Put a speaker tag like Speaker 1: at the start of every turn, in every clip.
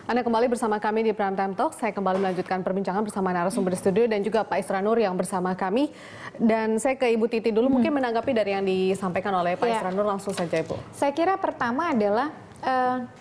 Speaker 1: Anda kembali bersama kami di Prime Time Talk. Saya kembali melanjutkan perbincangan bersama narasumber di studio dan juga Pak Isra Nur yang bersama kami. Dan saya ke Ibu Titi dulu, mungkin menanggapi dari yang disampaikan oleh Pak Isra Nur, langsung saja Ibu.
Speaker 2: Saya kira pertama adalah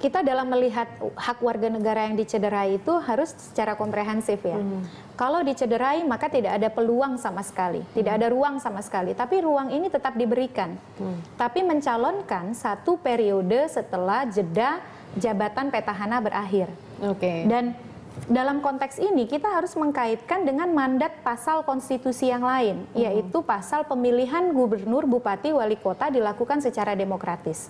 Speaker 2: kita dalam melihat hak warga negara yang dicederai itu harus secara komprehensif ya. Kalau dicederai maka tidak ada peluang sama sekali, tidak ada ruang sama sekali. Tapi ruang ini tetap diberikan. Tapi mencalonkan satu periode setelah jeda jabatan petahana berakhir. Dan dalam konteks ini kita harus mengkaitkan dengan mandat pasal konstitusi yang lain, yaitu pasal pemilihan gubernur, bupati, wali kota dilakukan secara demokratis.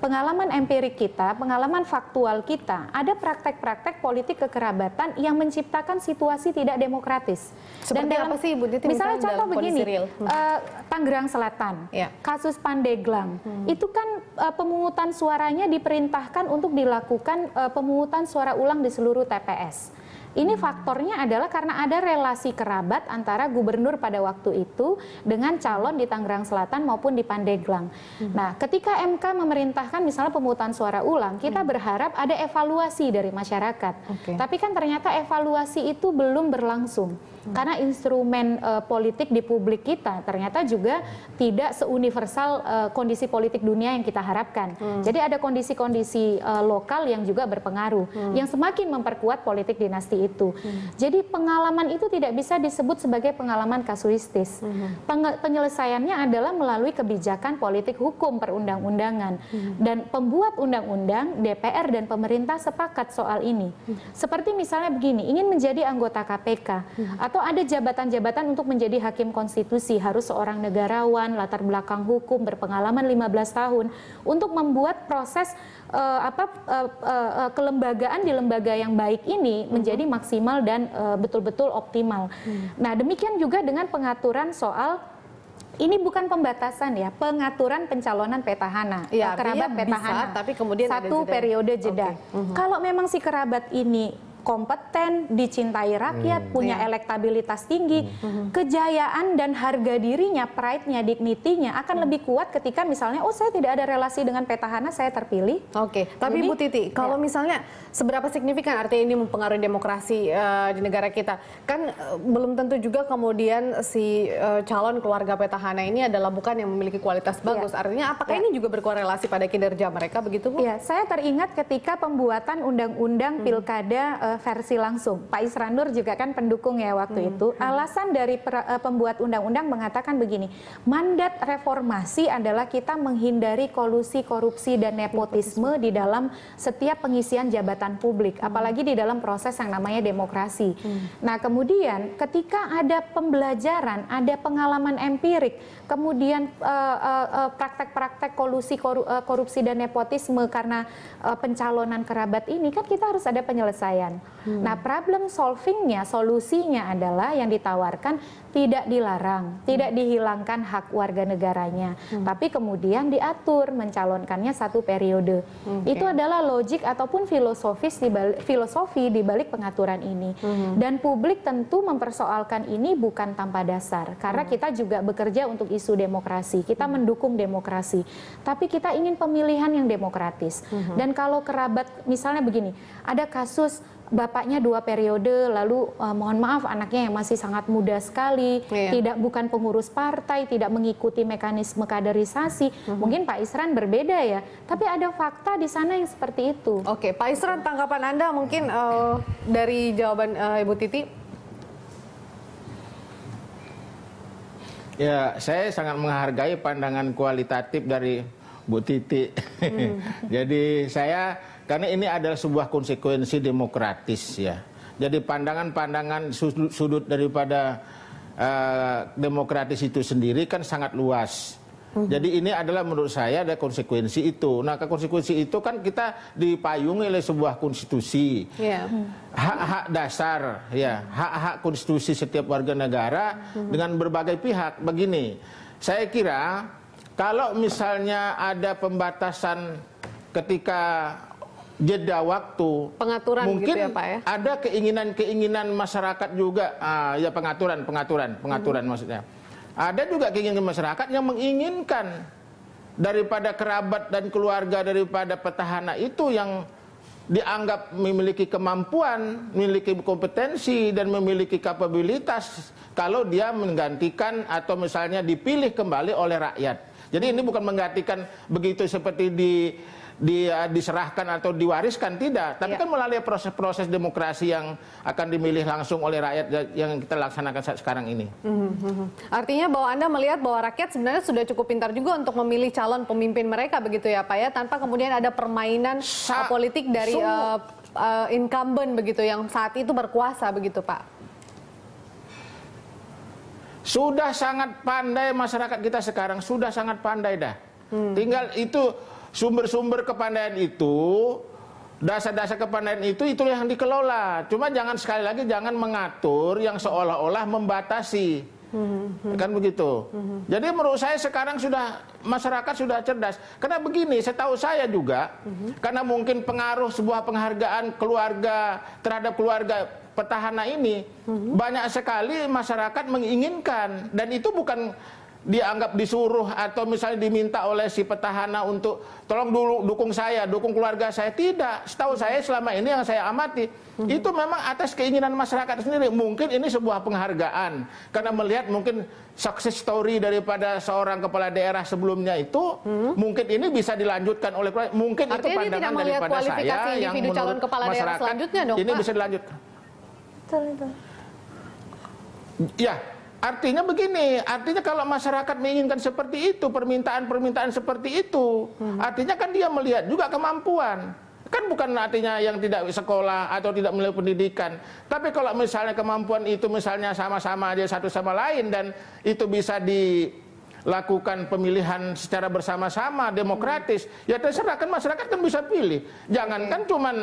Speaker 2: Pengalaman empirik kita, pengalaman faktual kita, ada praktek-praktek politik kekerabatan yang menciptakan situasi tidak demokratis.
Speaker 1: Seperti
Speaker 2: Dan dalam,
Speaker 1: apa sih Ibu Titi?
Speaker 2: misalnya contoh begini, Tangerang Selatan, kasus Pandeglang, itu kan pemungutan suaranya diperintahkan untuk dilakukan pemungutan suara ulang di seluruh TPS. Ini faktornya adalah karena ada relasi kerabat antara gubernur pada waktu itu dengan calon di Tangerang Selatan maupun di Pandeglang. Nah, ketika MK memerintahkan misalnya pemungutan suara ulang, kita berharap ada evaluasi dari masyarakat. Tapi kan ternyata evaluasi itu belum berlangsung. Karena instrumen politik di publik kita ternyata juga tidak seuniversal kondisi politik dunia yang kita harapkan. Jadi ada kondisi-kondisi lokal yang juga berpengaruh, yang semakin memperkuat politik dinasti itu. Jadi pengalaman itu tidak bisa disebut sebagai pengalaman kasuistis. Penyelesaiannya adalah melalui kebijakan politik hukum perundang-undangan. Dan pembuat undang-undang, DPR dan pemerintah sepakat soal ini. Seperti misalnya begini, ingin menjadi anggota KPK, atau ada jabatan-jabatan untuk menjadi hakim konstitusi, harus seorang negarawan, latar belakang hukum, berpengalaman 15 tahun, untuk membuat proses kelembagaan di lembaga yang baik ini menjadi maksimal dan betul-betul optimal. Nah, demikian juga dengan pengaturan soal ini bukan pembatasan ya, pengaturan pencalonan petahana, kerabat petahana,
Speaker 1: bisa, tapi kemudian
Speaker 2: satu periode jeda. Kalau memang si kerabat ini kompeten, dicintai rakyat, punya elektabilitas tinggi, kejayaan dan harga dirinya, pride-nya, dignity-nya akan lebih kuat ketika misalnya, oh saya tidak ada relasi dengan petahana, saya terpilih.
Speaker 1: Tapi Bu Titi, kalau misalnya seberapa signifikan artinya ini mempengaruhi demokrasi di negara kita? Kan belum tentu juga kemudian si calon keluarga petahana ini adalah bukan yang memiliki kualitas bagus. Artinya apakah ini juga berkorelasi pada kinerja mereka, begitu Bu?
Speaker 2: Iya, saya teringat ketika pembuatan undang-undang pilkada versi langsung. Pak Isra Nur juga kan pendukung ya waktu itu. Alasan dari pembuat undang-undang mengatakan begini, mandat reformasi adalah kita menghindari kolusi, korupsi, dan nepotisme di dalam setiap pengisian jabatan publik, apalagi di dalam proses yang namanya demokrasi. Nah, kemudian ketika ada pembelajaran, ada pengalaman empirik, kemudian praktek-praktek kolusi, korupsi, dan nepotisme karena pencalonan kerabat ini, kan kita harus ada penyelesaian. Nah, problem solvingnya, solusinya adalah yang ditawarkan tidak dilarang, tidak dihilangkan hak warga negaranya, tapi kemudian diatur mencalonkannya satu periode. Itu adalah logik ataupun filosofi di balik pengaturan ini. Dan publik tentu mempersoalkan ini bukan tanpa dasar, karena kita juga bekerja untuk isu demokrasi, kita mendukung demokrasi, tapi kita ingin pemilihan yang demokratis. Dan kalau kerabat, misalnya begini, ada kasus bapaknya 2 periode, lalu mohon maaf anaknya yang masih sangat muda sekali, bukan pengurus partai, tidak mengikuti mekanisme kaderisasi. Mungkin Pak Isran berbeda ya, tapi ada fakta di sana yang seperti itu.
Speaker 1: Pak Isran, tanggapan Anda mungkin dari jawaban Ibu Titi?
Speaker 3: Ya, saya sangat menghargai pandangan kualitatif dari Bu Titi. Jadi karena ini adalah sebuah konsekuensi demokratis ya. Jadi pandangan-pandangan sudut daripada demokratis itu sendiri kan sangat luas. Jadi ini adalah menurut saya ada konsekuensi itu. Nah, konsekuensi itu kan kita dipayungi oleh sebuah konstitusi. Hak-hak dasar ya, hak-hak konstitusi setiap warga negara dengan berbagai pihak. Begini, saya kira kalau misalnya ada pembatasan ketika jeda waktu,
Speaker 1: pengaturan
Speaker 3: mungkin
Speaker 1: gitu ya Pak ya?
Speaker 3: Ada keinginan masyarakat juga, ya pengaturan maksudnya. Ada juga keinginan masyarakat yang menginginkan daripada kerabat dan keluarga daripada petahana itu yang dianggap memiliki kemampuan, memiliki kompetensi, dan memiliki kapabilitas kalau dia menggantikan atau misalnya dipilih kembali oleh rakyat. Jadi ini bukan menggantikan begitu seperti diserahkan atau diwariskan, tidak. Tapi kan melalui proses-proses demokrasi yang akan dimilih langsung oleh rakyat yang kita laksanakan sekarang ini.
Speaker 1: Artinya bahwa Anda melihat bahwa rakyat sebenarnya sudah cukup pintar juga untuk memilih calon pemimpin mereka begitu ya Pak ya, tanpa kemudian ada permainan politik dari incumbent begitu yang saat itu berkuasa begitu Pak.
Speaker 3: Sudah sangat pandai masyarakat kita sekarang, sudah sangat pandai dah. Tinggal itu sumber-sumber kepandaian itu, dasar-dasar kepandaian itu yang dikelola. Cuma jangan sekali lagi jangan mengatur yang seolah-olah membatasi. Kan begitu. Jadi menurut saya sekarang masyarakat sudah cerdas. Karena begini, setahu saya juga, karena mungkin pengaruh sebuah penghargaan keluarga terhadap keluarga petahana ini, banyak sekali masyarakat menginginkan, dan itu bukan dianggap disuruh atau misalnya diminta oleh si petahana untuk tolong dulu dukung saya, dukung keluarga saya. Tidak. Setahu saya selama ini yang saya amati, itu memang atas keinginan masyarakat sendiri. Mungkin ini sebuah penghargaan karena melihat mungkin success story daripada seorang kepala daerah sebelumnya itu, mungkin ini bisa dilanjutkan oleh keluarga. Mungkin
Speaker 1: artinya
Speaker 3: itu pandangan daripada saya yang menurut
Speaker 1: calon kepala daerah selanjutnya dong,
Speaker 3: ini
Speaker 1: Pak.
Speaker 3: bisa dilanjutkan. Ya. Artinya begini, artinya kalau masyarakat menginginkan seperti itu, permintaan-permintaan seperti itu, artinya kan dia melihat juga kemampuan. Kan bukan artinya yang tidak sekolah atau tidak memiliki pendidikan. Tapi kalau misalnya kemampuan itu misalnya sama-sama aja satu sama lain dan itu bisa dilakukan pemilihan secara bersama-sama, demokratis, ya terserah, kan masyarakat kan bisa pilih. Jangankan cuman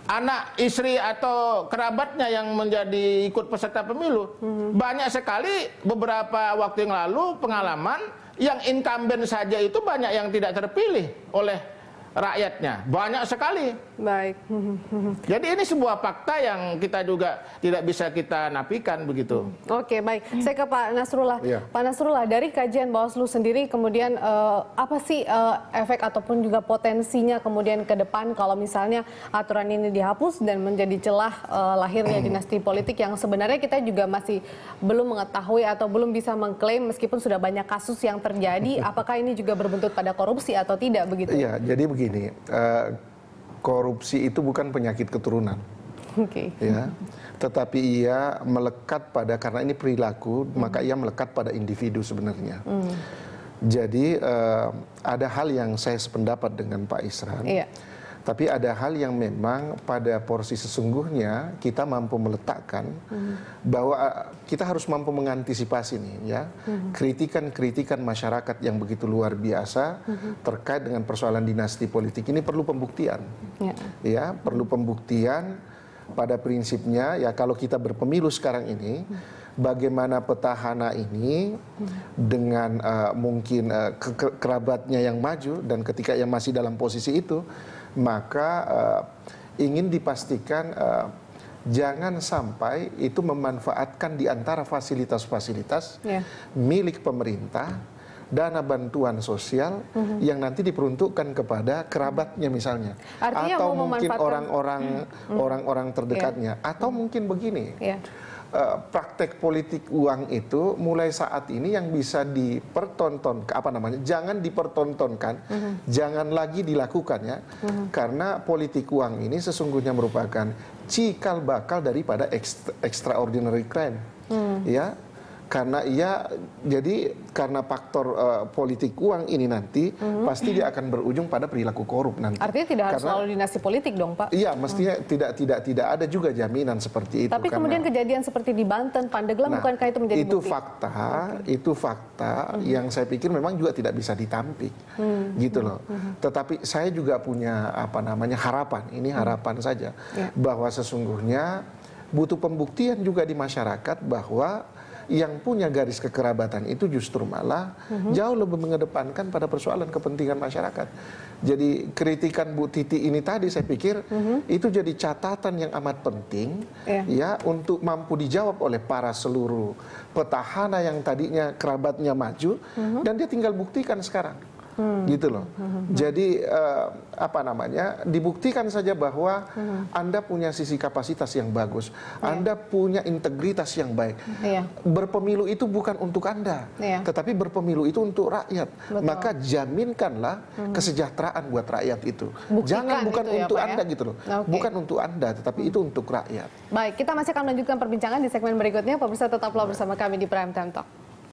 Speaker 3: anak, istri atau kerabatnya yang menjadi ikut peserta pemilu. Banyak sekali beberapa waktu yang lalu pengalaman yang incumbent saja itu banyak yang tidak terpilih oleh rakyatnya. Banyak sekali.
Speaker 1: Baik.
Speaker 3: Jadi ini sebuah fakta yang kita juga tidak bisa kita nafikan begitu.
Speaker 1: Oke, baik. Saya ke Pak Nasrullah. Pak Nasrullah, dari kajian Bawaslu sendiri kemudian apa sih efek ataupun juga potensinya kemudian ke depan kalau misalnya aturan ini dihapus dan menjadi celah lahirnya dinasti politik yang sebenarnya kita juga masih belum mengetahui atau belum bisa mengklaim meskipun sudah banyak kasus yang terjadi, apakah ini juga berbuntut pada korupsi atau tidak begitu?
Speaker 4: Iya, jadi begini, korupsi itu bukan penyakit keturunan, ya, tetapi ia melekat pada, karena ini perilaku, maka ia melekat pada individu sebenarnya. Jadi ada hal yang saya sependapat dengan Pak Isran, tapi ada hal yang memang pada porsi sesungguhnya kita mampu meletakkan bahwa kita harus mampu mengantisipasi nih, ya, kritikan-kritikan masyarakat yang begitu luar biasa terkait dengan persoalan dinasti politik ini perlu pembuktian, ya, perlu pembuktian pada prinsipnya. Ya, kalau kita berpemilu sekarang ini, bagaimana petahana ini dengan mungkin kerabatnya yang maju dan ketika ia masih dalam posisi itu, maka ingin dipastikan jangan sampai itu memanfaatkan di antara fasilitas-fasilitas milik pemerintah, dana bantuan sosial yang nanti diperuntukkan kepada kerabatnya misalnya,
Speaker 1: artinya
Speaker 4: atau mungkin orang-orang terdekatnya, atau mungkin begini. Praktek politik uang itu mulai saat ini yang bisa dipertontonkan, jangan dipertontonkan, jangan lagi dilakukan, ya, karena politik uang ini sesungguhnya merupakan cikal bakal daripada extraordinary crime, ya. Karena karena faktor politik uang ini nanti pasti dia akan berujung pada perilaku korup nanti.
Speaker 1: Artinya tidak harus selalu dinasti politik dong, Pak? Iya,
Speaker 4: mestinya tidak ada juga jaminan seperti itu.
Speaker 1: Tapi kemudian kejadian seperti di Banten, Pandeglang, bukankah itu menjadi bukti? Itu fakta yang saya pikir memang juga tidak bisa ditampik, gitu loh. Tetapi saya juga punya harapan, ini harapan saja, bahwa sesungguhnya butuh pembuktian juga di masyarakat bahwa yang punya garis kekerabatan itu justru malah jauh lebih mengedepankan pada persoalan kepentingan masyarakat. Jadi kritikan Bu Titi ini tadi saya pikir itu jadi catatan yang amat penting, ya, untuk mampu dijawab oleh para seluruh petahana yang tadinya kerabatnya maju dan dia tinggal buktikan sekarang.
Speaker 4: gitu loh. Jadi apa namanya, dibuktikan saja bahwa Anda punya sisi kapasitas yang bagus, Anda punya integritas yang baik. Berpemilu itu bukan untuk Anda, tetapi berpemilu itu untuk rakyat. Maka jaminkanlah kesejahteraan buat rakyat itu. Jangan bukan untuk Anda gitu loh, bukan untuk Anda, tetapi itu untuk rakyat.
Speaker 1: Baik, kita masih akan melanjutkan perbincangan di segmen berikutnya. Pemirsa tetaplah bersama kami di Prime Time Talk.